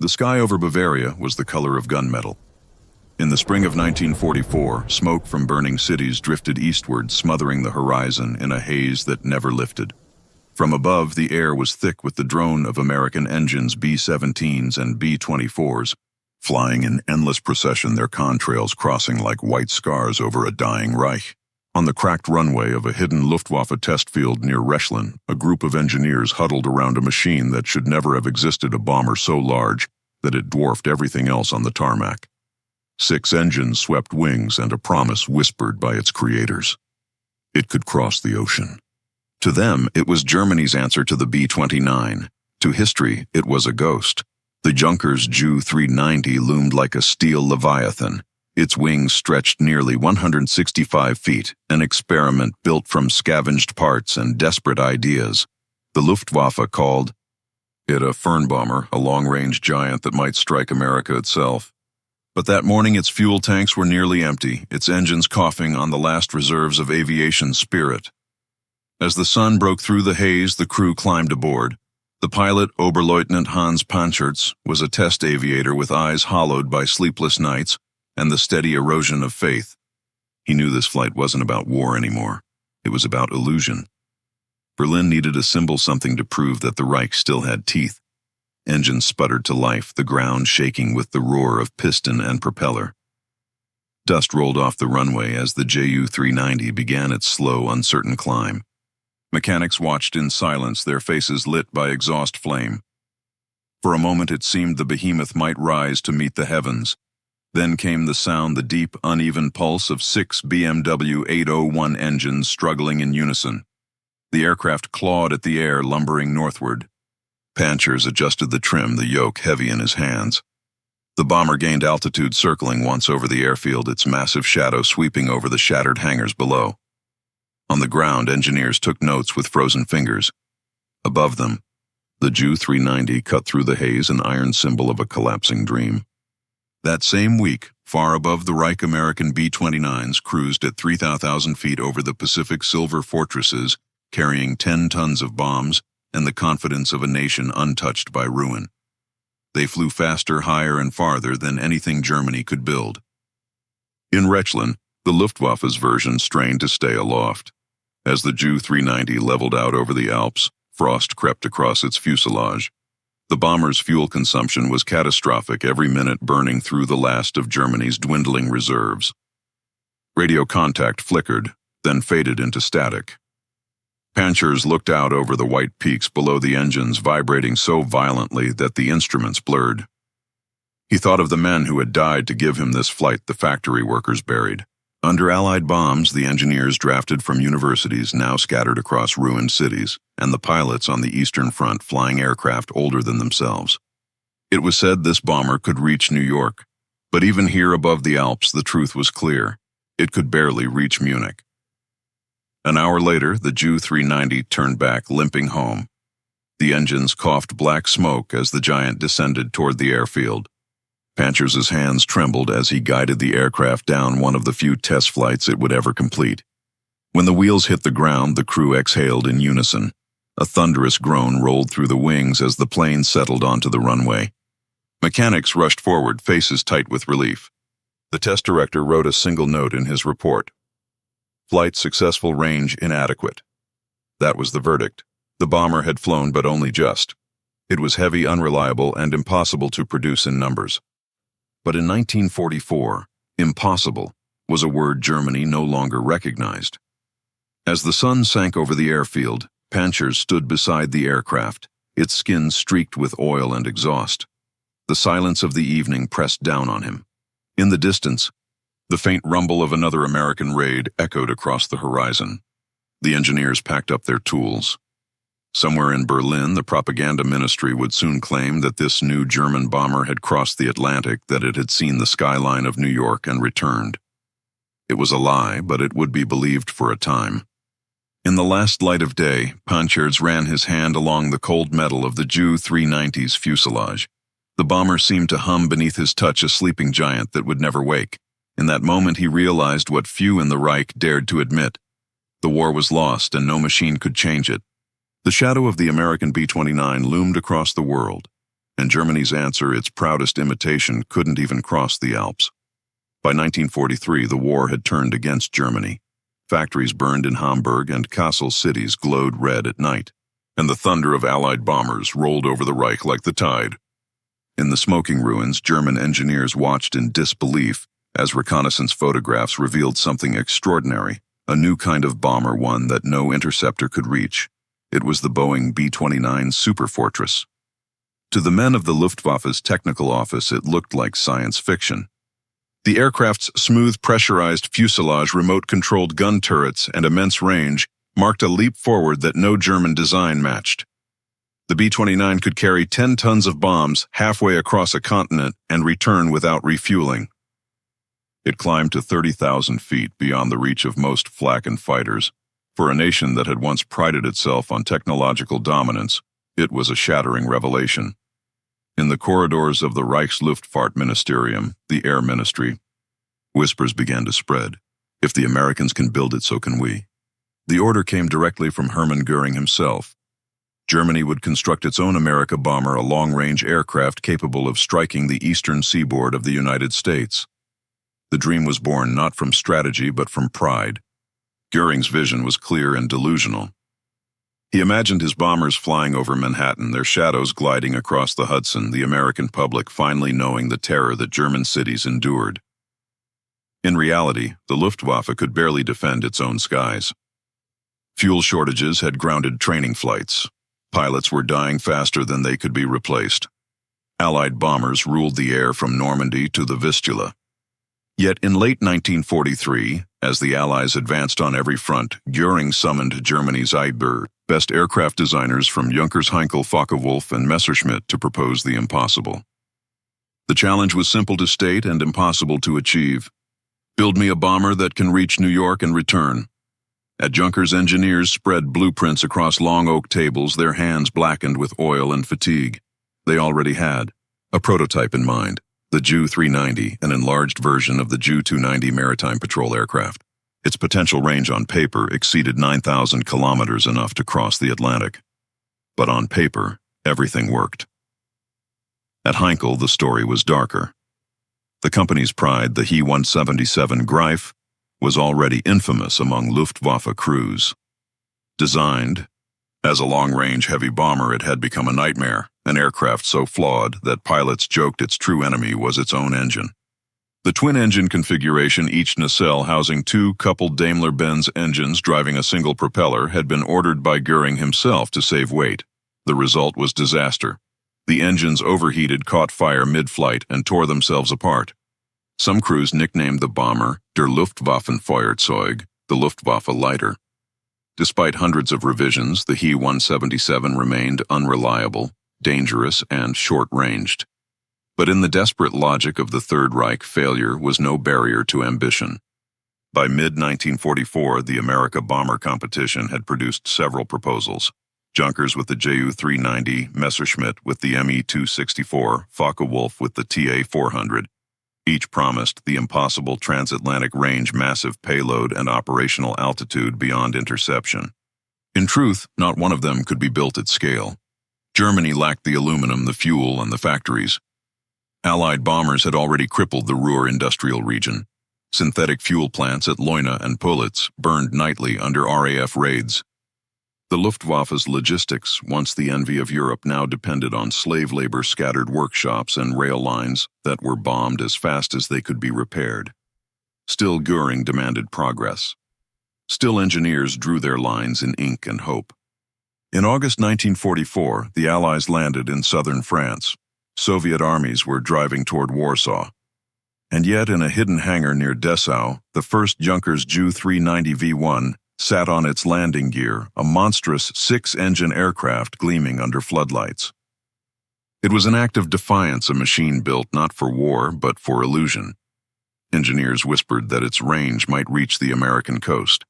The sky over Bavaria was the color of gunmetal. In the spring of 1944, smoke from burning cities drifted eastward, smothering the horizon in a haze that never lifted. From above, the air was thick with the drone of American engines, B-17s and B-24s, flying in endless procession, their contrails crossing like white scars over a dying Reich. On the cracked runway of a hidden Luftwaffe test field near Rechlin, a group of engineers huddled around a machine that should never have existed, a bomber so large that it dwarfed everything else on the tarmac. 6 engines swept wings and a promise whispered by its creators. It could cross the ocean. To them, it was Germany's answer to the B-29. To history, it was a ghost. The Junkers Ju-390 loomed like a steel leviathan. Its wings stretched nearly 165 feet, an experiment built from scavenged parts and desperate ideas. The Luftwaffe called it a Fernbomber, a long-range giant that might strike America itself. But that morning its fuel tanks were nearly empty, its engines coughing on the last reserves of aviation spirit. As the sun broke through the haze, the crew climbed aboard. The pilot, Oberleutnant Hans Panchertz, was a test aviator with eyes hollowed by sleepless nights and the steady erosion of faith. He knew this flight wasn't about war anymore. It was about illusion. Berlin needed a symbol, something to prove that the Reich still had teeth. Engines sputtered to life, the ground shaking with the roar of piston and propeller. Dust rolled off the runway as the Ju-390 began its slow, uncertain climb. Mechanics watched in silence, their faces lit by exhaust flame. For a moment it seemed the behemoth might rise to meet the heavens. Then came the sound, the deep, uneven pulse of 6 BMW 801 engines struggling in unison. The aircraft clawed at the air, lumbering northward. Panchers adjusted the trim, the yoke heavy in his hands. The bomber gained altitude, circling once over the airfield, its massive shadow sweeping over the shattered hangars below. On the ground, engineers took notes with frozen fingers. Above them, the Ju-390 cut through the haze, an iron symbol of a collapsing dream. That same week, far above the Reich, American B-29s cruised at 3,000 feet over the Pacific silver fortresses, carrying 10 tons of bombs and the confidence of a nation untouched by ruin. They flew faster, higher, and farther than anything Germany could build. In Rechlin, the Luftwaffe's version strained to stay aloft. As the Ju-390 leveled out over the Alps, frost crept across its fuselage. The bomber's fuel consumption was catastrophic, every minute burning through the last of Germany's dwindling reserves. Radio contact flickered, then faded into static. Panchers looked out over the white peaks below the engines, vibrating so violently that the instruments blurred. He thought of the men who had died to give him this flight, the factory workers buried. Under Allied bombs, the engineers drafted from universities now scattered across ruined cities, and the pilots on the Eastern Front flying aircraft older than themselves. It was said this bomber could reach New York, but even here above the Alps, the truth was clear. It could barely reach Munich. An hour later, the Ju-390 turned back, limping home. The engines coughed black smoke as the giant descended toward the airfield. Panchers's hands trembled as he guided the aircraft down one of the few test flights it would ever complete. When the wheels hit the ground, the crew exhaled in unison. A thunderous groan rolled through the wings as the plane settled onto the runway. Mechanics rushed forward, faces tight with relief. The test director wrote a single note in his report. Flight successful, range inadequate. That was the verdict. The bomber had flown, but only just. It was heavy, unreliable, and impossible to produce in numbers. But in 1944, impossible was a word Germany no longer recognized. As the sun sank over the airfield, Panchers stood beside the aircraft, its skin streaked with oil and exhaust. The silence of the evening pressed down on him. In the distance, the faint rumble of another American raid echoed across the horizon. The engineers packed up their tools. Somewhere in Berlin, the propaganda ministry would soon claim that this new German bomber had crossed the Atlantic, that it had seen the skyline of New York and returned. It was a lie, but it would be believed for a time. In the last light of day, Panchertz ran his hand along the cold metal of the Ju-390's fuselage. The bomber seemed to hum beneath his touch, a sleeping giant that would never wake. In that moment he realized what few in the Reich dared to admit. The war was lost and no machine could change it. The shadow of the American B-29 loomed across the world. and Germany's answer, its proudest imitation, couldn't even cross the Alps. By 1943, the war had turned against Germany. Factories burned in Hamburg and Kassel cities glowed red at night, and the thunder of Allied bombers rolled over the Reich like the tide. In the smoking ruins, German engineers watched in disbelief as reconnaissance photographs revealed something extraordinary, a new kind of bomber, one that no interceptor could reach. It was the Boeing B-29 Superfortress. To the men of the Luftwaffe's technical office, it looked like science fiction. The aircraft's smooth pressurized fuselage, remote-controlled gun turrets, and immense range marked a leap forward that no German design matched. The B-29 could carry 10 tons of bombs halfway across a continent and return without refueling. It climbed to 30,000 feet, beyond the reach of most flak and fighters. For a nation that had once prided itself on technological dominance, it was a shattering revelation. In the corridors of the Reichsluftfahrtministerium, the Air Ministry, whispers began to spread. If the Americans can build it, so can we. The order came directly from Hermann Göring himself. Germany would construct its own Amerika Bomber, a long-range aircraft capable of striking the eastern seaboard of the United States. The dream was born not from strategy but from pride. Göring's vision was clear and delusional. He imagined his bombers flying over Manhattan, their shadows gliding across the Hudson, the American public finally knowing the terror that German cities endured. In reality, the Luftwaffe could barely defend its own skies. Fuel shortages had grounded training flights. Pilots were dying faster than they could be replaced. Allied bombers ruled the air from Normandy to the Vistula. Yet in late 1943, as the Allies advanced on every front, Göring summoned Germany's IBR, best aircraft designers from Junkers, Heinkel, Focke-Wulf, and Messerschmitt to propose the impossible. The challenge was simple to state and impossible to achieve. Build me a bomber that can reach New York and return. At Junkers, engineers spread blueprints across long oak tables, their hands blackened with oil and fatigue. They already had a prototype in mind. The Ju-390, an enlarged version of the Ju-290 maritime patrol aircraft. Its potential range on paper exceeded 9,000 kilometers, enough to cross the Atlantic. But on paper, everything worked. At Heinkel, the story was darker. The company's pride, the He-177 Greif, was already infamous among Luftwaffe crews. Designed as a long-range heavy bomber, it had become a nightmare, an aircraft so flawed that pilots joked its true enemy was its own engine. The twin-engine configuration, each nacelle housing two coupled Daimler-Benz engines driving a single propeller, had been ordered by Göring himself to save weight. The result was disaster. The engines overheated, caught fire mid-flight, and tore themselves apart. Some crews nicknamed the bomber Der Luftwaffenfeuerzeug, the Luftwaffe lighter. Despite hundreds of revisions, the He-177 remained unreliable, dangerous, and short-ranged. But in the desperate logic of the Third Reich, failure was no barrier to ambition. By mid-1944, the Amerika Bomber competition had produced several proposals. Junkers with the Ju-390, Messerschmitt with the Me-264, Focke-Wulf with the TA-400. Each promised the impossible transatlantic range, massive payload, and operational altitude beyond interception. In truth, not one of them could be built at scale. Germany lacked the aluminum, the fuel, and the factories. Allied bombers had already crippled the Ruhr industrial region. Synthetic fuel plants at Leuna and Pulitz burned nightly under RAF raids. The Luftwaffe's logistics, once the envy of Europe, now depended on slave labor scattered workshops and rail lines that were bombed as fast as they could be repaired. Still, Göring demanded progress. Still, engineers drew their lines in ink and hope. In August 1944, the Allies landed in southern France. Soviet armies were driving toward Warsaw. And yet, in a hidden hangar near Dessau, the first Junkers Ju-390 V1 sat on its landing gear, a monstrous six-engine aircraft gleaming under floodlights. It was an act of defiance, a machine built not for war, but for illusion. Engineers whispered that its range might reach the American coast.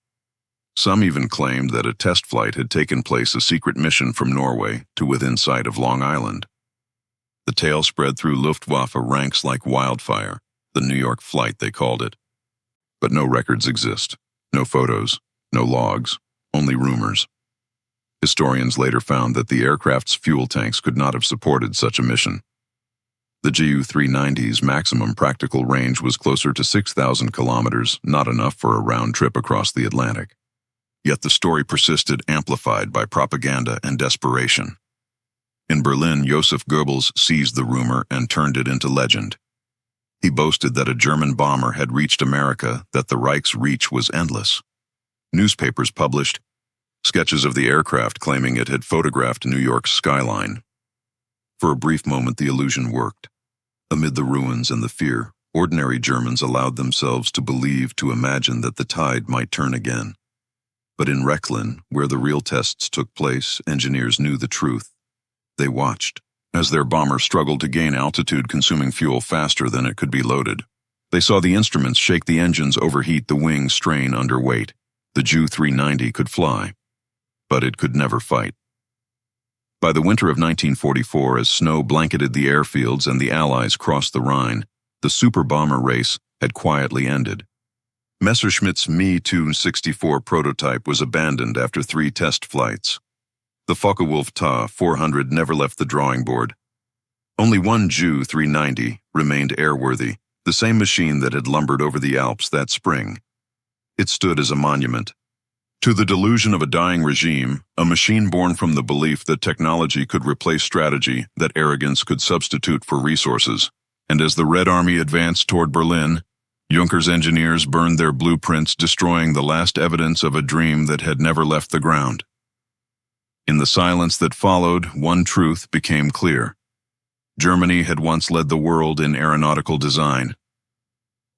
Some even claimed that a test flight had taken place, a secret mission from Norway to within sight of Long Island. The tale spread through Luftwaffe ranks like wildfire, the New York flight they called it. But no records exist, no photos, no logs, only rumors. Historians later found that the aircraft's fuel tanks could not have supported such a mission. The Ju-390's maximum practical range was closer to 6,000 kilometers, not enough for a round trip across the Atlantic. Yet the story persisted, amplified by propaganda and desperation. In Berlin, Joseph Goebbels seized the rumor and turned it into legend. He boasted that a German bomber had reached America, that the Reich's reach was endless. Newspapers published sketches of the aircraft claiming it had photographed New York's skyline. For a brief moment, the illusion worked. Amid the ruins and the fear, ordinary Germans allowed themselves to believe, to imagine that the tide might turn again. But in Rechlin, where the real tests took place, engineers knew the truth. They watched as their bomber struggled to gain altitude, consuming fuel faster than it could be loaded. They saw the instruments shake, the engines overheat, the wings strain under weight. The Ju-390 could fly, but it could never fight. By the winter of 1944, as snow blanketed the airfields and the Allies crossed the Rhine, the super bomber race had quietly ended. Messerschmitt's Me 264 prototype was abandoned after 3 test flights. The Focke-Wulf Ta-400 never left the drawing board. Only one Ju-390 remained airworthy, the same machine that had lumbered over the Alps that spring. It stood as a monument to the delusion of a dying regime, a machine born from the belief that technology could replace strategy, that arrogance could substitute for resources. And as the Red Army advanced toward Berlin, Juncker's engineers burned their blueprints, destroying the last evidence of a dream that had never left the ground. In the silence that followed, one truth became clear. Germany had once led the world in aeronautical design.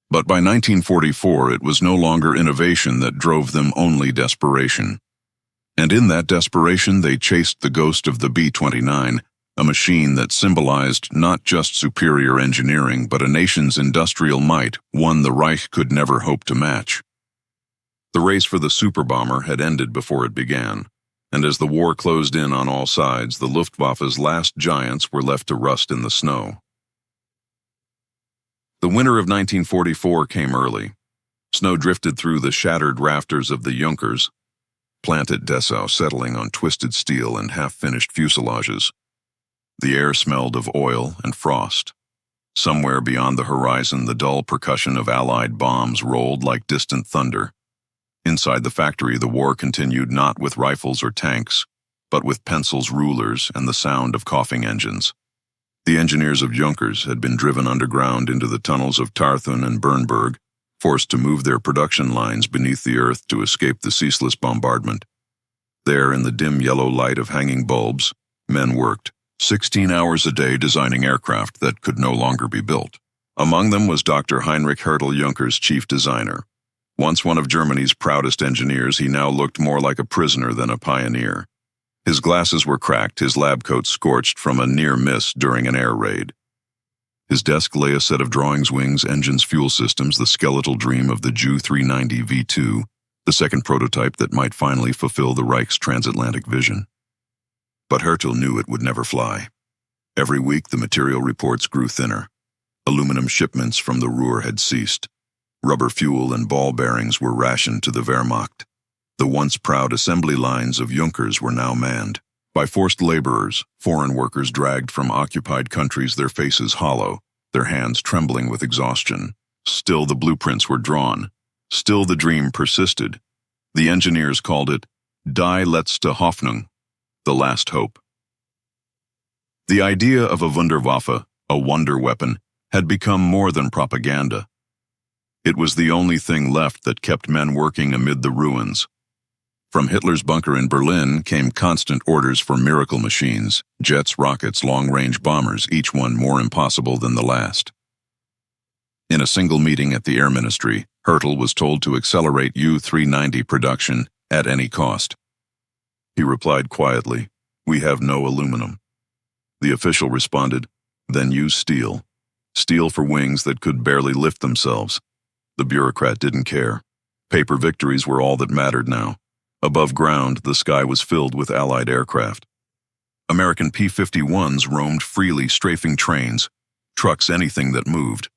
But by 1944, it was no longer innovation that drove them, only desperation. And in that desperation, they chased the ghost of the B-29, a machine that symbolized not just superior engineering, but a nation's industrial might, one the Reich could never hope to match. The race for the superbomber had ended before it began, and as the war closed in on all sides, the Luftwaffe's last giants were left to rust in the snow. The winter of 1944 came early. Snow drifted through the shattered rafters of the Junkers, plant at Dessau settling on twisted steel and half-finished fuselages. The air smelled of oil and frost. Somewhere beyond the horizon, the dull percussion of Allied bombs rolled like distant thunder. Inside the factory, the war continued not with rifles or tanks, but with pencils, rulers, and the sound of coughing engines. The engineers of Junkers had been driven underground into the tunnels of Tarthun and Bernburg, forced to move their production lines beneath the earth to escape the ceaseless bombardment. There, in the dim yellow light of hanging bulbs, men worked, 16 hours a day designing aircraft that could no longer be built. Among them was Dr. Heinrich Hertel, Juncker's chief designer. Once one of Germany's proudest engineers, he now looked more like a prisoner than a pioneer. His glasses were cracked, his lab coat scorched from a near miss during an air raid. His desk lay a set of drawings, wings, engines, fuel systems, the skeletal dream of the Ju-390 V2, the second prototype that might finally fulfill the Reich's transatlantic vision. But Hertel knew it would never fly. Every week the material reports grew thinner. Aluminum shipments from the Ruhr had ceased. Rubber fuel and ball bearings were rationed to the Wehrmacht. The once proud assembly lines of Junkers were now manned by forced laborers, foreign workers dragged from occupied countries, their faces hollow, their hands trembling with exhaustion. Still the blueprints were drawn. Still the dream persisted. The engineers called it Die letzte Hoffnung, the last hope. The idea of a Wunderwaffe, a wonder weapon, had become more than propaganda. It was the only thing left that kept men working amid the ruins. From Hitler's bunker in Berlin came constant orders for miracle machines, jets, rockets, long-range bombers, each one more impossible than the last. In a single meeting at the Air Ministry, Hertel was told to accelerate Ju-390 production at any cost. He replied quietly, "We have no aluminum." The official responded, "Then use steel. Steel for wings that could barely lift themselves." The bureaucrat didn't care. Paper victories were all that mattered now. Above ground, the sky was filled with Allied aircraft. American P-51s roamed freely, strafing trains, trucks, anything that moved.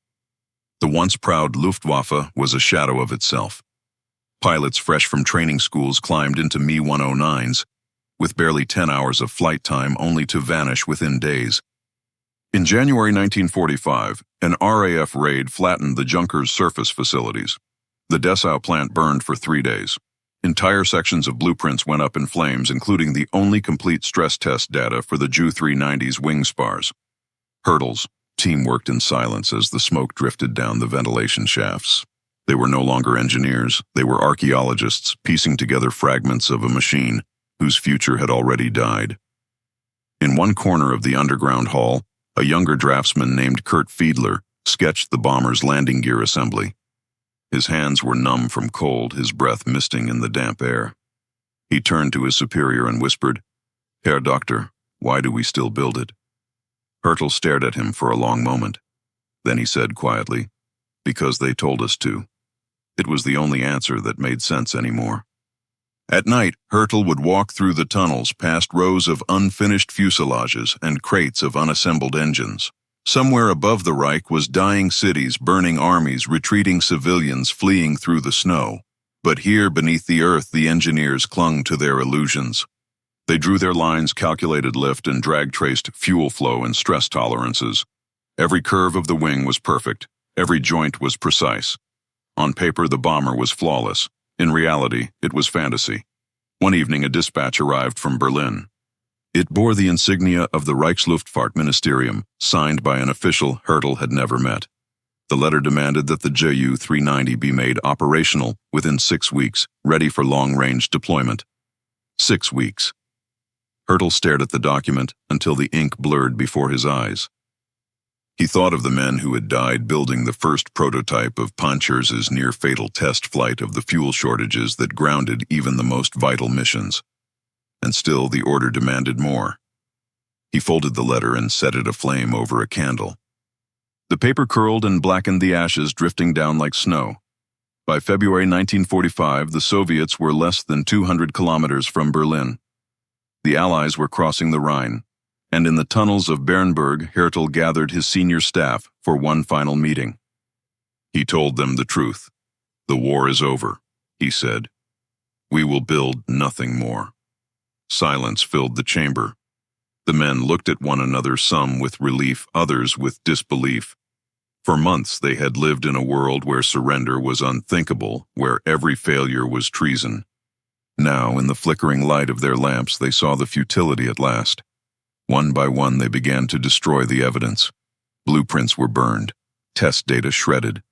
The once proud Luftwaffe was a shadow of itself. Pilots fresh from training schools climbed into Me-109s. with barely 10 hours of flight time only to vanish within days. In January 1945, an RAF raid flattened the Junkers surface facilities. The Dessau plant burned for 3 days. Entire sections of blueprints went up in flames, including the only complete stress test data for the Ju-390's wing spars. Hurtle's team worked in silence as the smoke drifted down the ventilation shafts. They were no longer engineers, they were archaeologists piecing together fragments of a machine whose future had already died. In one corner of the underground hall, a younger draftsman named Kurt Fiedler sketched the bomber's landing gear assembly. His hands were numb from cold, his breath misting in the damp air. He turned to his superior and whispered, "Herr Doctor, why do we still build it?" Hurtle stared at him for a long moment. Then he said quietly, "Because they told us to." It was the only answer that made sense anymore. At night, Hurtle would walk through the tunnels past rows of unfinished fuselages and crates of unassembled engines. Somewhere above the Reich was dying cities, burning armies, retreating civilians fleeing through the snow. But here beneath the earth, the engineers clung to their illusions. They drew their lines, calculated lift, and drag-traced fuel flow and stress tolerances. Every curve of the wing was perfect. Every joint was precise. On paper, the bomber was flawless. In reality, it was fantasy. One evening, a dispatch arrived from Berlin. It bore the insignia of the Reichsluftfahrtministerium, signed by an official Hurtle had never met. The letter demanded that the Ju-390 be made operational within 6 weeks, ready for long-range deployment. 6 weeks. Hurtle stared at the document until the ink blurred before his eyes. He thought of the men who had died building the first prototype of Pantscher's near-fatal test flight of the fuel shortages that grounded even the most vital missions. And still the order demanded more. He folded the letter and set it aflame over a candle. The paper curled and blackened, the ashes drifting down like snow. By February 1945, the Soviets were less than 200 kilometers from Berlin. The Allies were crossing the Rhine, and in the tunnels of Bernburg, Hurtle gathered his senior staff for one final meeting. He told them the truth. "The war is over," he said. "We will build nothing more." Silence filled the chamber. The men looked at one another, some with relief, others with disbelief. For months they had lived in a world where surrender was unthinkable, where every failure was treason. Now, in the flickering light of their lamps, they saw the futility at last. One by one, they began to destroy the evidence. Blueprints were burned, test data shredded,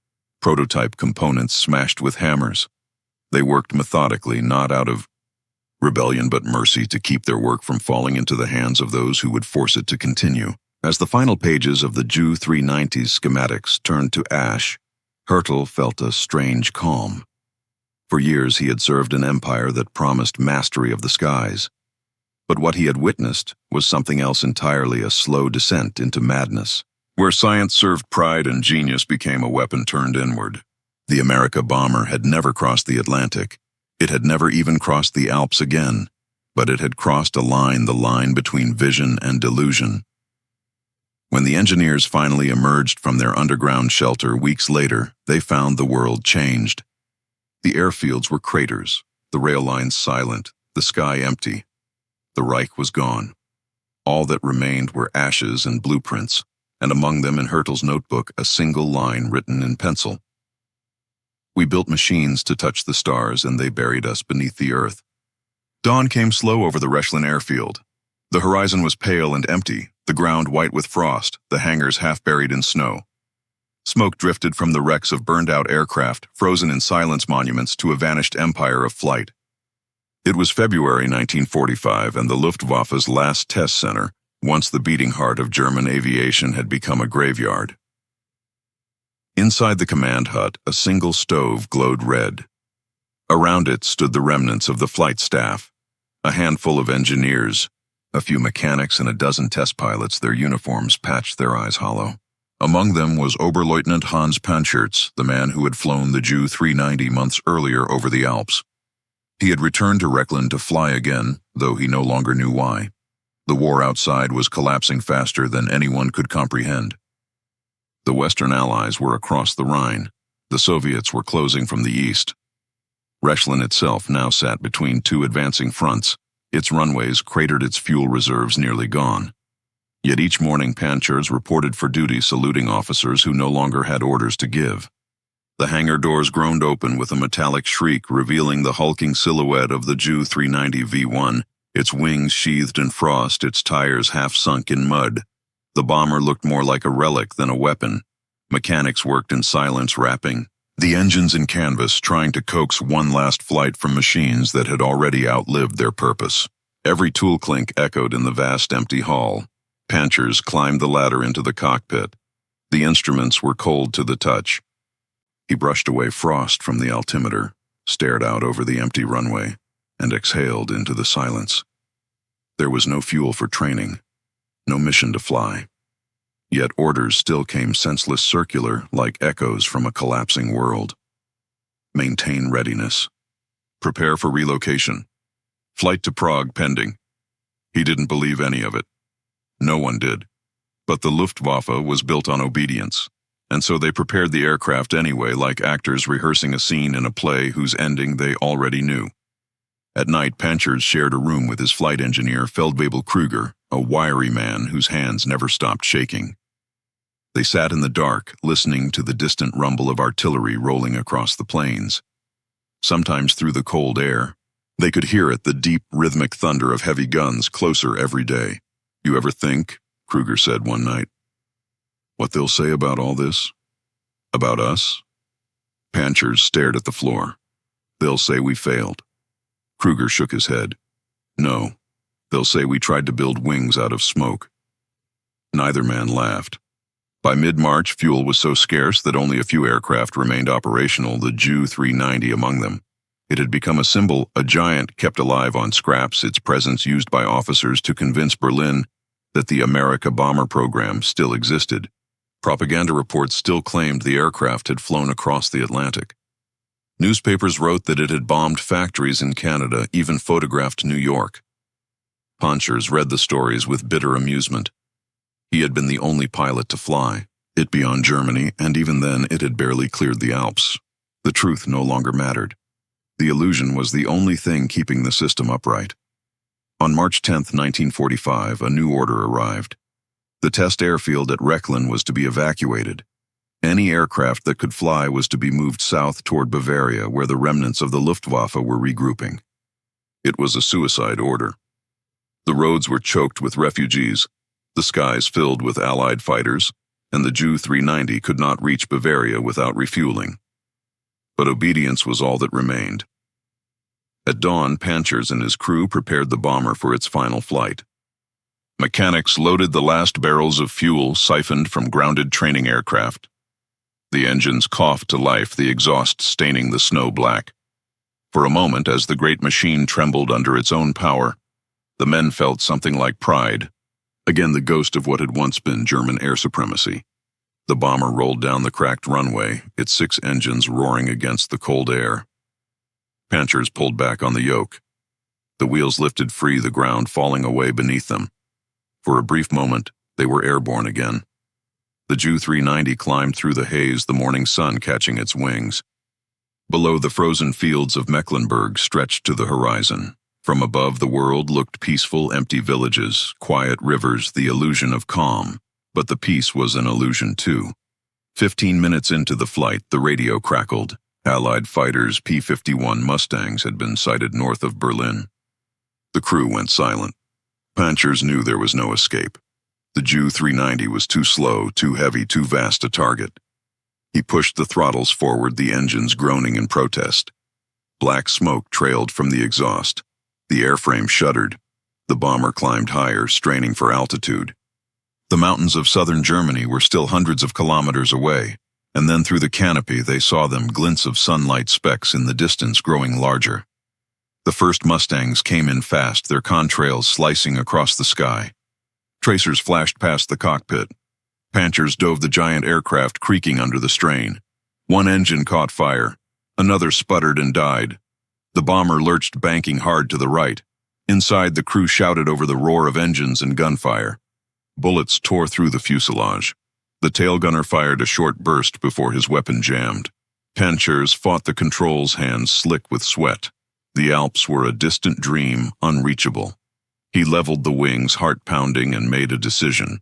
prototype components smashed with hammers. They worked methodically, not out of rebellion but mercy, to keep their work from falling into the hands of those who would force it to continue. As the final pages of the Ju-390's schematics turned to ash, Hurtle felt a strange calm. For years he had served an empire that promised mastery of the skies. But what he had witnessed was something else entirely, a slow descent into madness. Where science served pride and genius became a weapon turned inward. The Amerika Bomber had never crossed the Atlantic. It had never even crossed the Alps again, but it had crossed a line, the line between vision and delusion. When the engineers finally emerged from their underground shelter weeks later, they found the world changed. The airfields were craters, the rail lines silent, the sky empty. The Reich was gone. All that remained were ashes and blueprints, and among them in Hurtle's notebook a single line written in pencil. "We built machines to touch the stars, and they buried us beneath the earth." Dawn came slow over the Rechlin airfield. The horizon was pale and empty, the ground white with frost, the hangars half buried in snow. Smoke drifted from the wrecks of burned-out aircraft, frozen in silence monuments to a vanished empire of flight. It was February 1945, and the Luftwaffe's last test center, once the beating heart of German aviation, had become a graveyard. Inside the command hut, a single stove glowed red. Around it stood the remnants of the flight staff, a handful of engineers, a few mechanics, and a dozen test pilots, their uniforms patched, their eyes hollow. Among them was Oberleutnant Hans Pantscherz, the man who had flown the Ju-390 months earlier over the Alps. He had returned to Rechlin to fly again, though he no longer knew why. The war outside was collapsing faster than anyone could comprehend. The Western Allies were across the Rhine. The Soviets were closing from the east. Rechlin itself now sat between two advancing fronts, Its runways cratered, its fuel reserves nearly gone. Yet each morning Panchers reported for duty, saluting officers who no longer had orders to give. The hangar doors groaned open with a metallic shriek, revealing the hulking silhouette of the Ju-390 V1, its wings sheathed in frost, its tires half sunk in mud. The bomber looked more like a relic than a weapon. Mechanics worked in silence, wrapping the engines in canvas, trying to coax one last flight from machines that had already outlived their purpose. Every tool clink echoed in the vast empty hall. Panchers climbed the ladder into the cockpit. The instruments were cold to the touch. He brushed away frost from the altimeter, stared out over the empty runway, and exhaled into the silence. There was no fuel for training, no mission to fly. Yet orders still came senseless, circular, like echoes from a collapsing world. Maintain readiness. Prepare for relocation. Flight to Prague pending. He didn't believe any of it. No one did. But the Luftwaffe was built on obedience, and so they prepared the aircraft anyway, like actors rehearsing a scene in a play whose ending they already knew. At night, Panchers shared a room with his flight engineer, Feldwebel Kruger, a wiry man whose hands never stopped shaking. They sat in the dark, listening to the distant rumble of artillery rolling across the plains. Sometimes through the cold air, they could hear it, the deep, rhythmic thunder of heavy guns, closer every day. "You ever think," Kruger said one night, "what they'll say about all this? About us?" Panchers stared at the floor. "They'll say we failed." Kruger shook his head. "No, they'll say we tried to build wings out of smoke." Neither man laughed. By mid-March, fuel was so scarce that only a few aircraft remained operational, the Ju-390 among them. It had become a symbol, a giant kept alive on scraps, its presence used by officers to convince Berlin that the Amerika Bomber program still existed. Propaganda reports still claimed the aircraft had flown across the Atlantic. Newspapers wrote that it had bombed factories in Canada, even photographed New York. Panchers read the stories with bitter amusement. He had been the only pilot to fly, it beyond Germany, and even then it had barely cleared the Alps. The truth no longer mattered. The illusion was the only thing keeping the system upright. On March 10, 1945, a new order arrived. The test airfield at Rechlin was to be evacuated. Any aircraft that could fly was to be moved south toward Bavaria, where the remnants of the Luftwaffe were regrouping. It was a suicide order. The roads were choked with refugees, the skies filled with Allied fighters, and the Ju-390 could not reach Bavaria without refueling. But obedience was all that remained. At dawn, Panchers and his crew prepared the bomber for its final flight. Mechanics loaded the last barrels of fuel siphoned from grounded training aircraft. The engines coughed to life, the exhaust staining the snow black. For a moment, as the great machine trembled under its own power, the men felt something like pride. Again, the ghost of what had once been German air supremacy. The bomber rolled down the cracked runway, its 6 engines roaring against the cold air. Panchers pulled back on the yoke. The wheels lifted free, the ground falling away beneath them. For a brief moment, they were airborne again. The Ju-390 climbed through the haze, the morning sun catching its wings. Below, the frozen fields of Mecklenburg stretched to the horizon. From above, the world looked peaceful, empty villages, quiet rivers, the illusion of calm. But the peace was an illusion too. 15 minutes into the flight, the radio crackled. Allied fighters, P-51 Mustangs, had been sighted north of Berlin. The crew went silent. Panchers knew there was no escape. The Ju-390 was too slow, too heavy, too vast a target. He pushed the throttles forward, the engines groaning in protest. Black smoke trailed from the exhaust. The airframe shuddered. The bomber climbed higher, straining for altitude. The mountains of southern Germany were still hundreds of kilometers away, and then through the canopy they saw them, glints of sunlight specks in the distance growing larger. The first Mustangs came in fast, their contrails slicing across the sky. Tracers flashed past the cockpit. Panchers dove the giant aircraft, creaking under the strain. One engine caught fire. Another sputtered and died. The bomber lurched, banking hard to the right. Inside, the crew shouted over the roar of engines and gunfire. Bullets tore through the fuselage. The tail gunner fired a short burst before his weapon jammed. Panchers fought the controls, hands slick with sweat. The Alps were a distant dream, unreachable. He leveled the wings, heart pounding, and made a decision.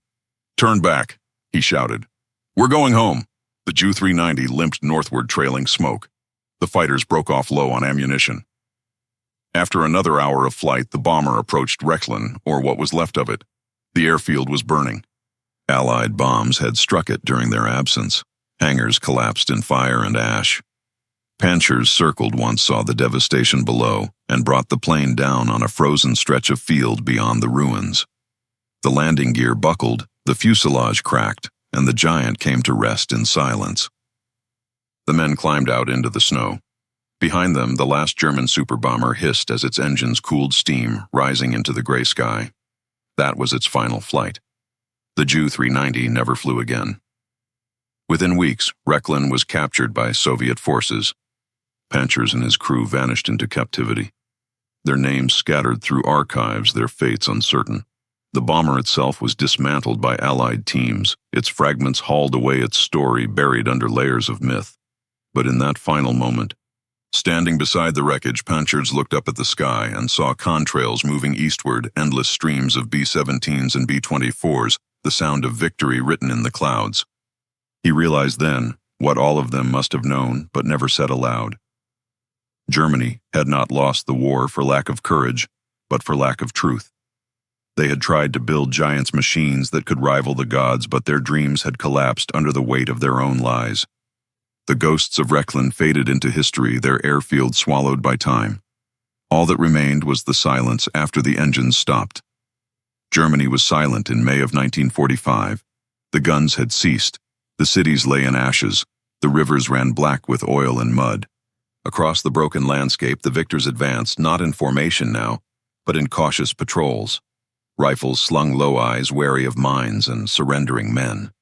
"Turn back," he shouted. "We're going home." The Ju-390 limped northward, trailing smoke. The fighters broke off low on ammunition. After another hour of flight, the bomber approached Rechlin, or what was left of it. The airfield was burning. Allied bombs had struck it during their absence. Hangars collapsed in fire and ash. Panchers circled once, saw the devastation below, and brought the plane down on a frozen stretch of field beyond the ruins. The landing gear buckled, the fuselage cracked, and the giant came to rest in silence. The men climbed out into the snow. Behind them, the last German superbomber hissed as its engines cooled steam, rising into the gray sky. That was its final flight. The Ju-390 never flew again. Within weeks, Rechlin was captured by Soviet forces. Panchers and his crew vanished into captivity. Their names scattered through archives, their fates uncertain. The bomber itself was dismantled by Allied teams, its fragments hauled away, its story buried under layers of myth. But in that final moment, standing beside the wreckage, Panchers looked up at the sky and saw contrails moving eastward, endless streams of B-17s and B-24s, the sound of victory written in the clouds. He realized then what all of them must have known but never said aloud. Germany had not lost the war for lack of courage, but for lack of truth. They had tried to build giants' machines that could rival the gods, but their dreams had collapsed under the weight of their own lies. The ghosts of Rechlin faded into history, their airfield swallowed by time. All that remained was the silence after the engines stopped. Germany was silent in May of 1945. The guns had ceased. The cities lay in ashes. The rivers ran black with oil and mud. Across the broken landscape, the victors advanced, not in formation now, but in cautious patrols. Rifles slung low, eyes wary of mines and surrendering men.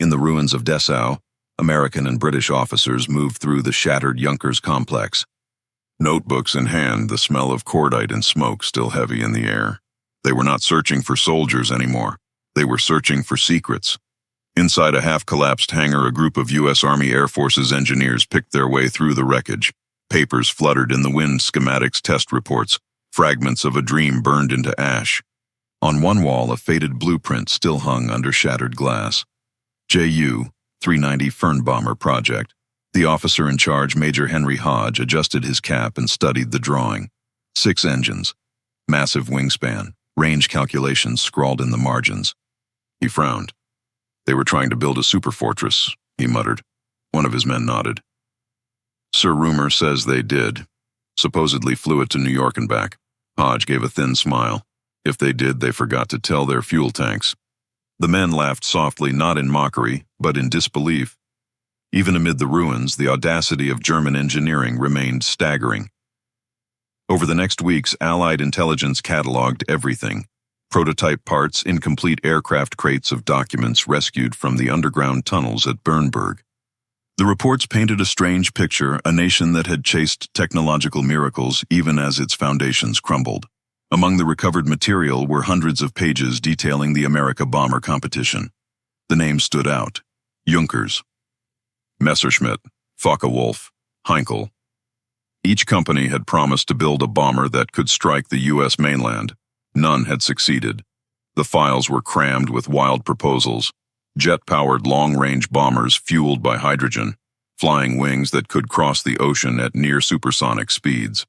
In the ruins of Dessau, American and British officers moved through the shattered Junkers complex. Notebooks in hand, the smell of cordite and smoke still heavy in the air. They were not searching for soldiers anymore. They were searching for secrets. Inside a half-collapsed hangar, a group of U.S. Army Air Forces engineers picked their way through the wreckage. Papers fluttered in the wind, schematics, test reports. Fragments of a dream burned into ash. On one wall, a faded blueprint still hung under shattered glass. Ju-390 Fern Bomber Project. The officer in charge, Major Henry Hodge, adjusted his cap and studied the drawing. 6 engines. Massive wingspan. Range calculations scrawled in the margins. He frowned. "They were trying to build a superfortress," he muttered. One of his men nodded. "Sir, rumor says they did. Supposedly flew it to New York and back." Hodge gave a thin smile. "If they did, they forgot to tell their fuel tanks." The men laughed softly, not in mockery, but in disbelief. Even amid the ruins, the audacity of German engineering remained staggering. Over the next weeks, Allied intelligence cataloged everything. Prototype parts, incomplete aircraft crates of documents rescued from the underground tunnels at Bernburg. The reports painted a strange picture, a nation that had chased technological miracles even as its foundations crumbled. Among the recovered material were hundreds of pages detailing the Amerika Bomber competition. The names stood out. Junkers, Messerschmitt, Focke-Wulf, Heinkel. Each company had promised to build a bomber that could strike the U.S. mainland. None had succeeded. The files were crammed with wild proposals. Jet-powered long-range bombers fueled by hydrogen, flying wings that could cross the ocean at near supersonic speeds.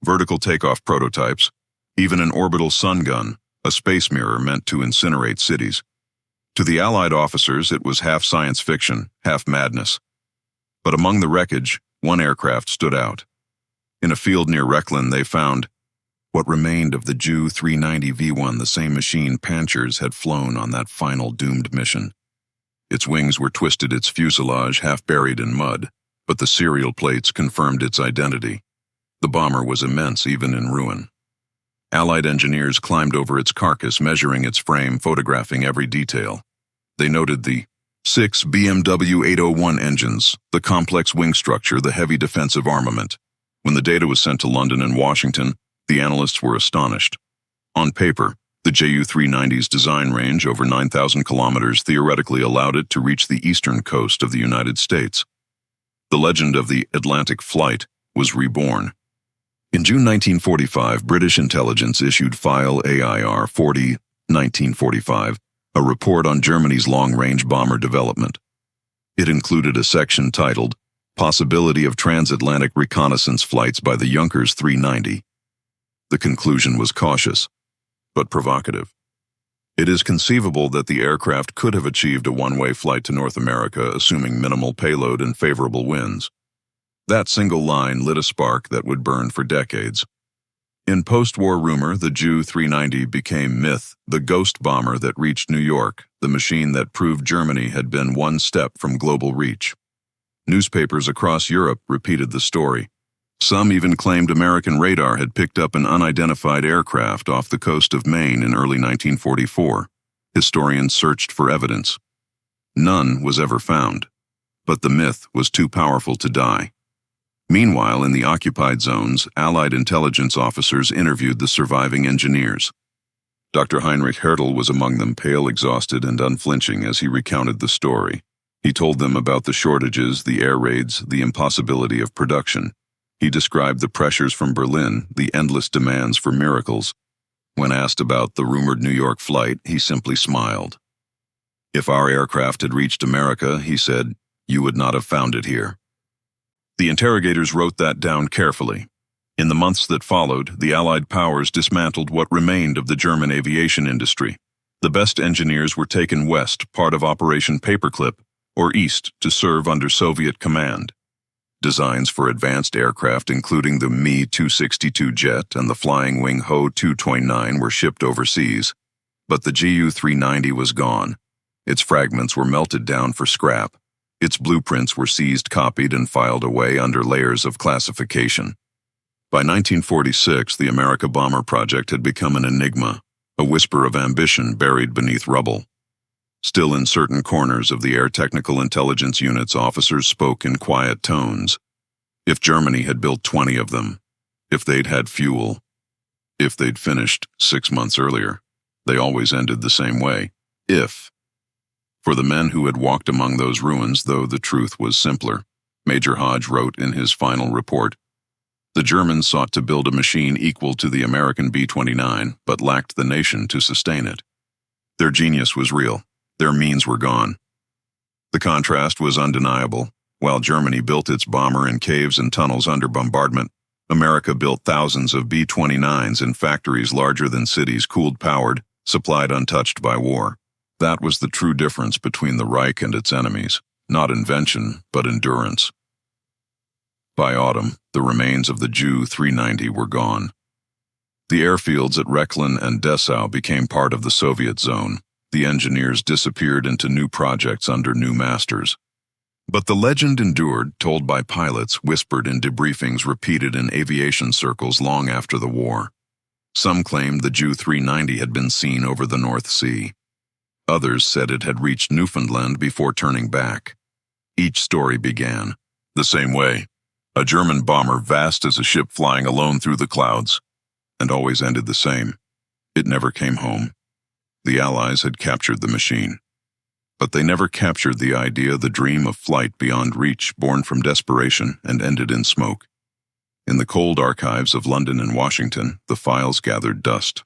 Vertical takeoff prototypes, even an orbital sun gun, a space mirror meant to incinerate cities. To the Allied officers, it was half science fiction, half madness. But among the wreckage, one aircraft stood out. In a field near Rechlin, they found what remained of the Ju-390 V1, the same machine Panchers had flown on that final doomed mission. Its wings were twisted, its fuselage half buried in mud, but the serial plates confirmed its identity. The bomber was immense, even in ruin. Allied engineers climbed over its carcass, measuring its frame, photographing every detail. They noted the 6 BMW 801 engines, the complex wing structure, the heavy defensive armament. When the data was sent to London and Washington, the analysts were astonished. On paper, the Ju-390's design range, over 9,000 kilometers, theoretically allowed it to reach the eastern coast of the United States. The legend of the Atlantic flight was reborn. In June 1945, British intelligence issued File AIR 40, 1945, a report on Germany's long-range bomber development. It included a section titled, Possibility of Transatlantic Reconnaissance Flights by the Junkers 390. The conclusion was cautious, but provocative. It is conceivable that the aircraft could have achieved a one-way flight to North America, assuming minimal payload and favorable winds. That single line lit a spark that would burn for decades. In post-war rumor, the Ju 390 became myth, the ghost bomber that reached New York, the machine that proved Germany had been one step from global reach. Newspapers across Europe repeated the story. Some even claimed American radar had picked up an unidentified aircraft off the coast of Maine in early 1944. Historians searched for evidence. None was ever found, but the myth was too powerful to die. Meanwhile, in the occupied zones, Allied intelligence officers interviewed the surviving engineers. Dr. Heinrich Hertel was among them, pale, exhausted, and unflinching as he recounted the story. He told them about the shortages, the air raids, the impossibility of production. He described the pressures from Berlin, the endless demands for miracles. When asked about the rumored New York flight, he simply smiled. If our aircraft had reached America, he said, you would not have found it here. The interrogators wrote that down carefully. In the months that followed, the Allied powers dismantled what remained of the German aviation industry. The best engineers were taken west, part of Operation Paperclip, or east to serve under Soviet command. Designs for advanced aircraft, including the Me 262 jet and the Flying Wing Ho 229, were shipped overseas. But the Ju 390 was gone. Its fragments were melted down for scrap. Its blueprints were seized, copied, and filed away under layers of classification. By 1946, the Amerika Bomber project had become an enigma, a whisper of ambition buried beneath rubble. Still, in certain corners of the Air Technical Intelligence Unit's, officers spoke in quiet tones. If Germany had built 20 of them, if they'd had fuel, if they'd finished 6 months earlier, they always ended the same way. If. For the men who had walked among those ruins, though, the truth was simpler. Major Hodge wrote in his final report, the Germans sought to build a machine equal to the American B-29, but lacked the nation to sustain it. Their genius was real. Their means were gone. The contrast was undeniable. While Germany built its bomber in caves and tunnels under bombardment, America built thousands of B-29s in factories larger than cities, cooled, powered, supplied untouched by war. That was the true difference between the Reich and its enemies, not invention, but endurance. By autumn, the remains of the Ju 390 were gone. The airfields at Rechlin and Dessau became part of the Soviet zone. The engineers disappeared into new projects under new masters. But the legend endured, told by pilots, whispered in debriefings, repeated in aviation circles long after the war. Some claimed the Ju 390 had been seen over the North Sea. Others said it had reached Newfoundland before turning back. Each story began the same way, a German bomber vast as a ship flying alone through the clouds, and always ended the same. It never came home. The Allies had captured the machine. But they never captured the idea, the dream of flight beyond reach, born from desperation and ended in smoke. In the cold archives of London and Washington, the files gathered dust.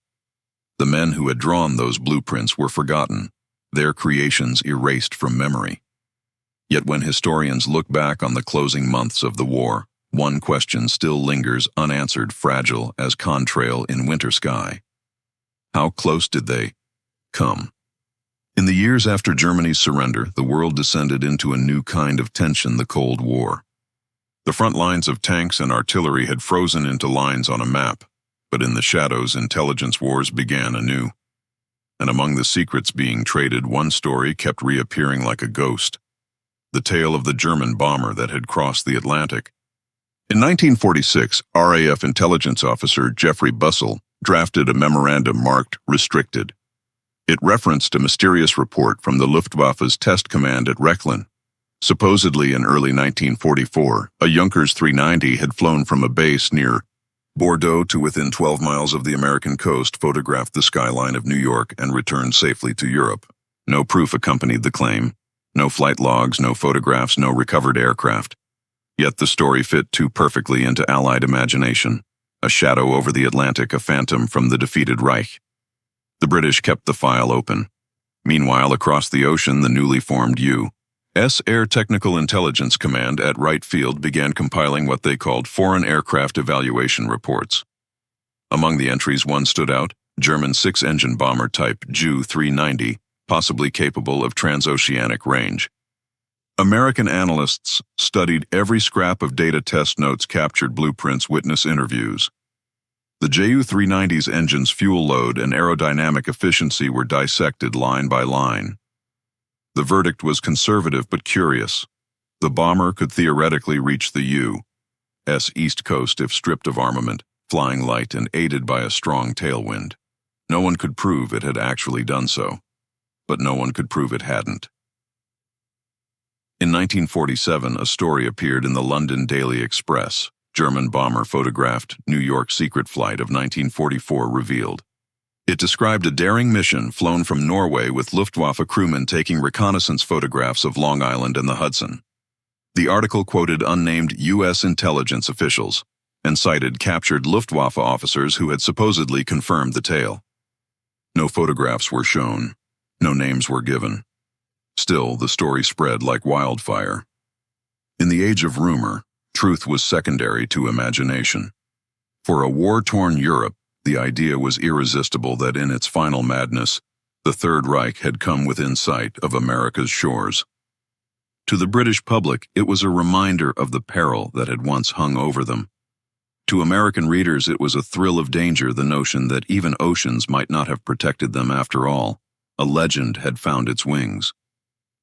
The men who had drawn those blueprints were forgotten, their creations erased from memory. Yet when historians look back on the closing months of the war, one question still lingers unanswered, fragile as contrail in winter sky. How close did they come? In the years after Germany's surrender, the world descended into a new kind of tension, the Cold War. The front lines of tanks and artillery had frozen into lines on a map, but in the shadows, intelligence wars began anew. And among the secrets being traded, one story kept reappearing like a ghost. The tale of the German bomber that had crossed the Atlantic. In 1946, RAF intelligence officer Jeffrey Bussell drafted a memorandum marked Restricted. It referenced a mysterious report from the Luftwaffe's test command at Rechlin. Supposedly in early 1944, a Junkers 390 had flown from a base near Bordeaux to within 12 miles of the American coast, photographed the skyline of New York, and returned safely to Europe. No proof accompanied the claim. No flight logs, no photographs, no recovered aircraft. Yet the story fit too perfectly into Allied imagination. a shadow over the Atlantic, a phantom from the defeated Reich. The British kept the file open. Meanwhile, across the ocean, the newly formed U.S. Air Technical Intelligence Command at Wright Field began compiling what they called foreign aircraft evaluation reports. Among the entries, one stood out: German six-engine bomber type Ju-390, possibly capable of transoceanic range. American analysts studied every scrap of data, test notes, captured blueprints, witness interviews. The Ju-390's engine's fuel load and aerodynamic efficiency were dissected line by line. The verdict was conservative but curious. The bomber could theoretically reach the U.S. East Coast if stripped of armament, flying light and aided by a strong tailwind. No one could prove it had actually done so, but no one could prove it hadn't. In 1947, a story appeared in the London Daily Express. German bomber photographed New York secret flight of 1944 revealed. It described a daring mission flown from Norway with Luftwaffe crewmen taking reconnaissance photographs of Long Island and the Hudson. The article quoted unnamed U.S. intelligence officials and cited captured Luftwaffe officers who had supposedly confirmed the tale. No photographs were shown. No names were given. Still, the story spread like wildfire. In the age of rumor, truth was secondary to imagination. For a war-torn Europe, the idea was irresistible that in its final madness, the Third Reich had come within sight of America's shores. To the British public, it was a reminder of the peril that had once hung over them. To American readers, it was a thrill of danger, the notion that even oceans might not have protected them after all. A legend had found its wings.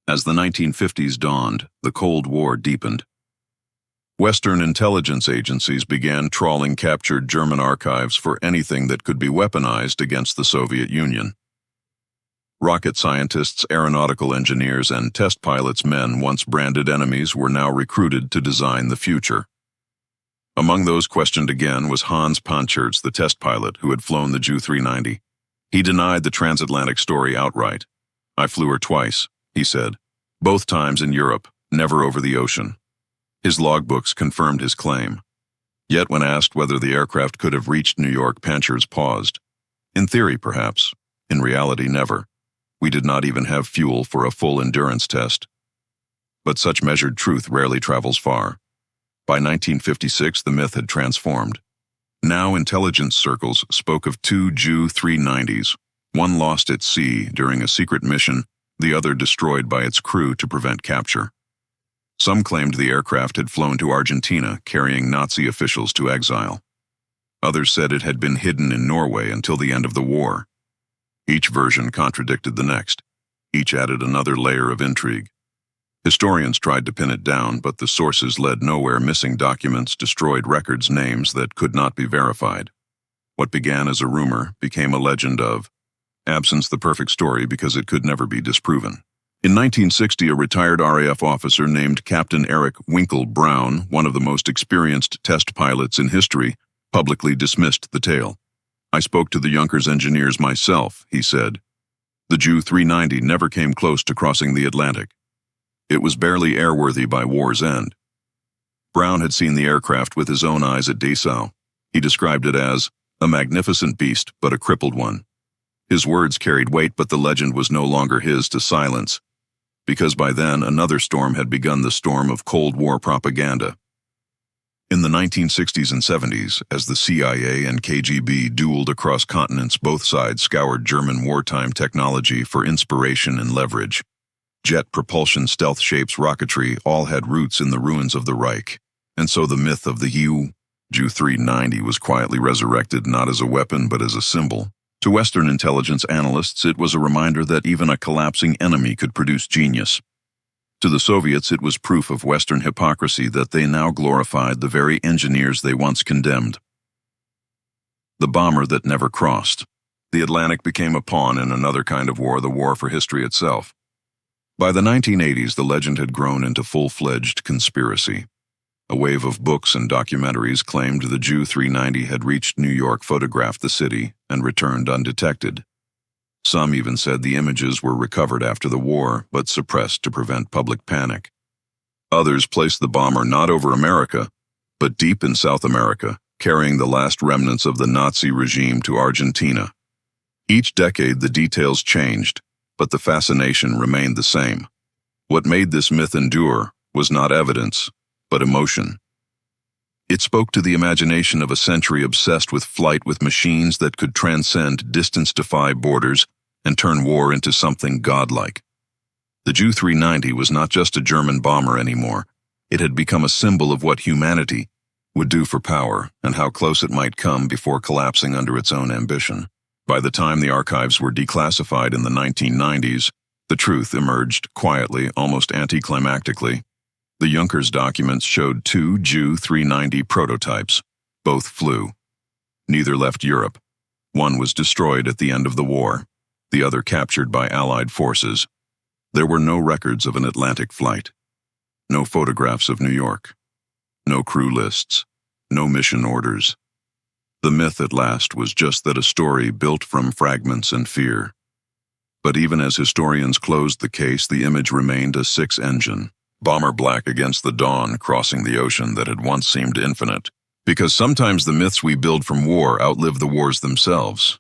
As the 1950s dawned, the Cold War deepened. Western intelligence agencies began trawling captured German archives for anything that could be weaponized against the Soviet Union. Rocket scientists, aeronautical engineers, and test pilots, men once branded enemies, were now recruited to design the future. Among those questioned again was Hans Panchertz, the test pilot who had flown the Ju-390. He denied the transatlantic story outright. "I flew her twice," he said. "Both times in Europe, never over the ocean." His logbooks confirmed his claim. Yet when asked whether the aircraft could have reached New York, Panchertz paused. "In theory, perhaps. In reality, never. We did not even have fuel for a full endurance test." But such measured truth rarely travels far. By 1956, the myth had transformed. Now intelligence circles spoke of two Ju-390s, one lost at sea during a secret mission, the other destroyed by its crew to prevent capture. Some claimed the aircraft had flown to Argentina, carrying Nazi officials to exile. Others said it had been hidden in Norway until the end of the war. Each version contradicted the next. Each added another layer of intrigue. Historians tried to pin it down, but the sources led nowhere. Missing documents, destroyed records, names that could not be verified. What began as a rumor became a legend of absence, the perfect story because it could never be disproven. In 1960, a retired RAF officer named Captain Eric Winkle Brown, one of the most experienced test pilots in history, publicly dismissed the tale. "I spoke to the Junkers engineers myself," he said. "The Ju-390 never came close to crossing the Atlantic. It was barely airworthy by war's end." Brown had seen the aircraft with his own eyes at Dessau. He described it as a magnificent beast, but a crippled one. His words carried weight, but the legend was no longer his to silence, because by then another storm had begun, the storm of Cold War propaganda. In the 1960s and 70s, as the CIA and KGB dueled across continents, both sides scoured German wartime technology for inspiration and leverage. Jet propulsion, stealth shapes, rocketry all had roots in the ruins of the Reich, and so the myth of the Ju-390 was quietly resurrected, not as a weapon but as a symbol. To Western intelligence analysts, it was a reminder that even a collapsing enemy could produce genius. To the Soviets, it was proof of Western hypocrisy that they now glorified the very engineers they once condemned. The bomber that never crossed. The Atlantic became a pawn in another kind of war, the war for history itself. By the 1980s, the legend had grown into full-fledged conspiracy. A wave of books and documentaries claimed the Ju-390 had reached New York, photographed the city, and returned undetected. Some even said the images were recovered after the war, but suppressed to prevent public panic. Others placed the bomber not over America, but deep in South America, carrying the last remnants of the Nazi regime to Argentina. Each decade the details changed, but the fascination remained the same. What made this myth endure was not evidence, but emotion. It spoke to the imagination of a century obsessed with flight with machines that could transcend distance-defy borders and turn war into something godlike. The Ju-390 was not just a German bomber anymore. It had become a symbol of what humanity would do for power and how close it might come before collapsing under its own ambition. By the time the archives were declassified in the 1990s, the truth emerged quietly, almost anticlimactically. The Junkers documents showed two Ju-390 prototypes. Both flew. Neither left Europe. One was destroyed at the end of the war, the other captured by Allied forces. There were no records of an Atlantic flight. No photographs of New York. No crew lists. No mission orders. The myth at last was just that a story built from fragments and fear. But even as historians closed the case, the image remained a six-engine, bomber black against the dawn crossing the ocean that had once seemed infinite. Because sometimes the myths we build from war outlive the wars themselves.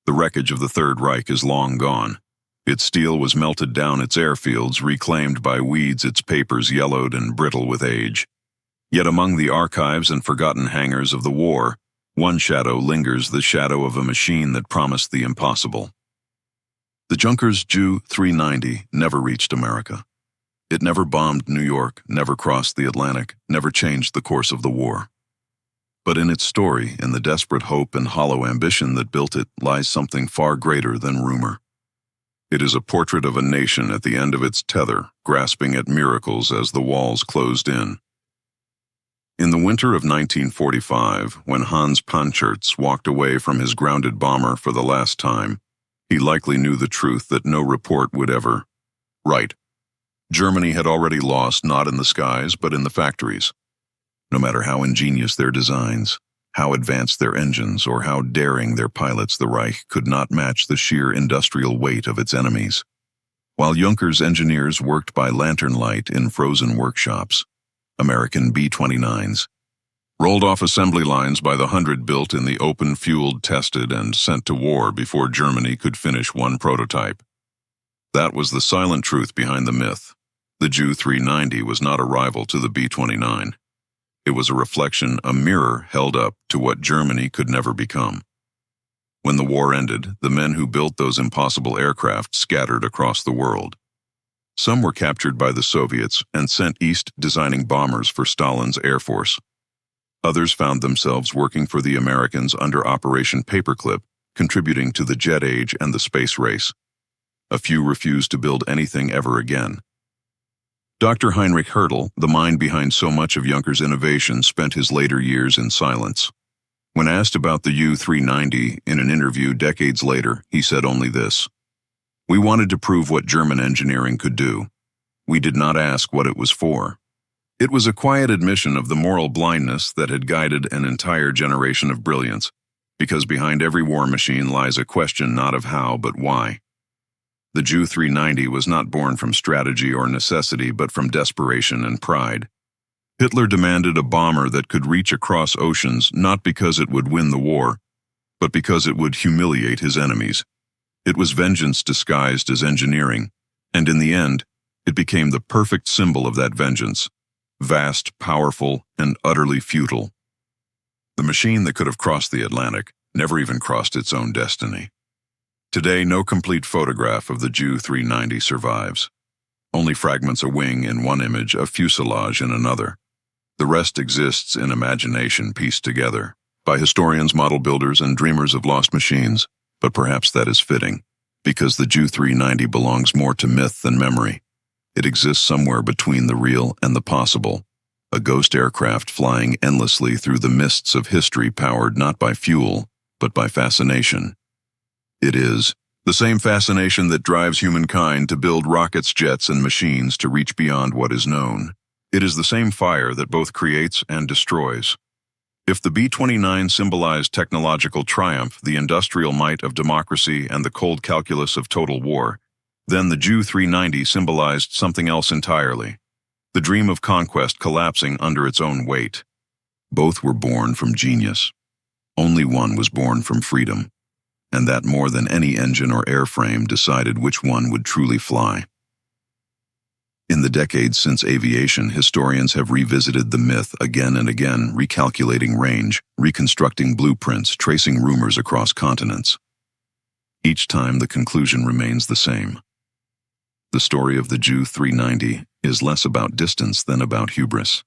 The wreckage of the Third Reich is long gone. Its steel was melted down its airfields, reclaimed by weeds, its papers yellowed and brittle with age. Yet among the archives and forgotten hangars of the war, one shadow lingers, the shadow of a machine that promised the impossible. The Junkers Ju-390 never reached America. It never bombed New York, never crossed the Atlantic, never changed the course of the war. But in its story, in the desperate hope and hollow ambition that built it, lies something far greater than rumor. It is a portrait of a nation at the end of its tether, grasping at miracles as the walls closed in. In the winter of 1945, when Hans Panchertz walked away from his grounded bomber for the last time, he likely knew the truth that no report would ever write. Germany had already lost not in the skies but in the factories. No matter how ingenious their designs, how advanced their engines, or how daring their pilots, the Reich could not match the sheer industrial weight of its enemies. While Junkers engineers worked by lantern light in frozen workshops, American B-29s rolled off assembly lines by the hundred, built in the open, fueled, tested, and sent to war before Germany could finish one prototype. That was the silent truth behind the myth. The Ju-390 was not a rival to the B-29. It was a reflection, a mirror held up to what Germany could never become. When the war ended, the men who built those impossible aircraft scattered across the world. Some were captured by the Soviets and sent east designing bombers for Stalin's Air Force. Others found themselves working for the Americans under Operation Paperclip, contributing to the jet age and the space race. A few refused to build anything ever again. Dr. Heinrich Hertel, the mind behind so much of Junkers' innovation, spent his later years in silence. When asked about the Ju-390 in an interview decades later, he said only this: "We wanted to prove what German engineering could do. We did not ask what it was for." It was a quiet admission of the moral blindness that had guided an entire generation of brilliance, because behind every war machine lies a question not of how but why. The Ju-390 was not born from strategy or necessity, but from desperation and pride. Hitler demanded a bomber that could reach across oceans, not because it would win the war, but because it would humiliate his enemies. It was vengeance disguised as engineering, and in the end, it became the perfect symbol of that vengeance: vast, powerful, and utterly futile. The machine that could have crossed the Atlantic never even crossed its own destiny. Today, no complete photograph of the Ju-390 survives. Only fragments: a wing in one image, a fuselage in another. The rest exists in imagination pieced together by historians, model builders, and dreamers of lost machines. But perhaps that is fitting, because the Ju-390 belongs more to myth than memory. It exists somewhere between the real and the possible, a ghost aircraft flying endlessly through the mists of history, powered not by fuel, but by fascination. It is the same fascination that drives humankind to build rockets, jets, and machines to reach beyond what is known. It is the same fire that both creates and destroys. If the B-29 symbolized technological triumph, the industrial might of democracy, and the cold calculus of total war, then the Ju-390 symbolized something else entirely: the dream of conquest collapsing under its own weight. Both were born from genius. Only one was born from freedom, and that more than any engine or airframe decided which one would truly fly. In the decades since aviation, historians have revisited the myth again and again, recalculating range, reconstructing blueprints, tracing rumors across continents. Each time the conclusion remains the same. The story of the Ju-390 is less about distance than about hubris.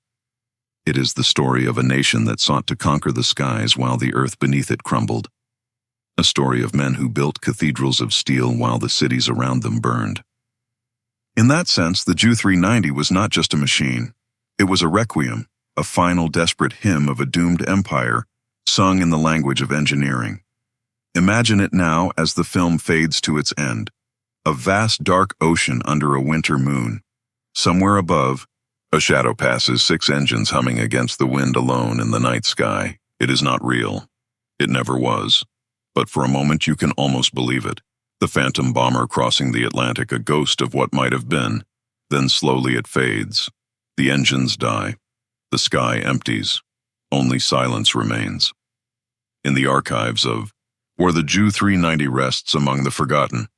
It is the story of a nation that sought to conquer the skies while the earth beneath it crumbled. A story of men who built cathedrals of steel while the cities around them burned. In that sense, the Ju-390 was not just a machine. It was a requiem, a final desperate hymn of a doomed empire, sung in the language of engineering. Imagine it now as the film fades to its end. A vast dark ocean under a winter moon. Somewhere above, a shadow passes, 6 engines humming against the wind alone in the night sky. It is not real. It never was. But for a moment you can almost believe it. The phantom bomber crossing the Atlantic, a ghost of what might have been. Then slowly it fades. The engines die. The sky empties. Only silence remains. In the archives of where the Ju-390 rests among the forgotten.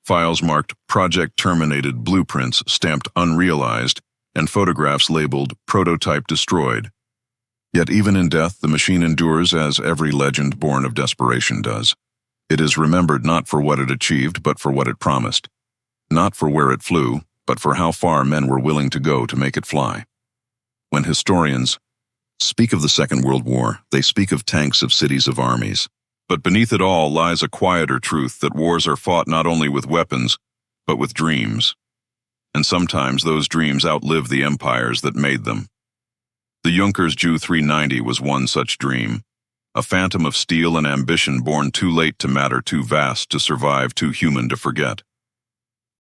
Files marked Project Terminated, blueprints stamped Unrealized, and photographs labeled Prototype Destroyed. Yet even in death, the machine endures as every legend born of desperation does. It is remembered not for what it achieved, but for what it promised. Not for where it flew, but for how far men were willing to go to make it fly. When historians speak of the Second World War, they speak of tanks, of cities, of armies. But beneath it all lies a quieter truth that wars are fought not only with weapons, but with dreams. And sometimes those dreams outlive the empires that made them. The Junkers Ju-390 was one such dream, a phantom of steel and ambition born too late to matter, too vast to survive, too human to forget.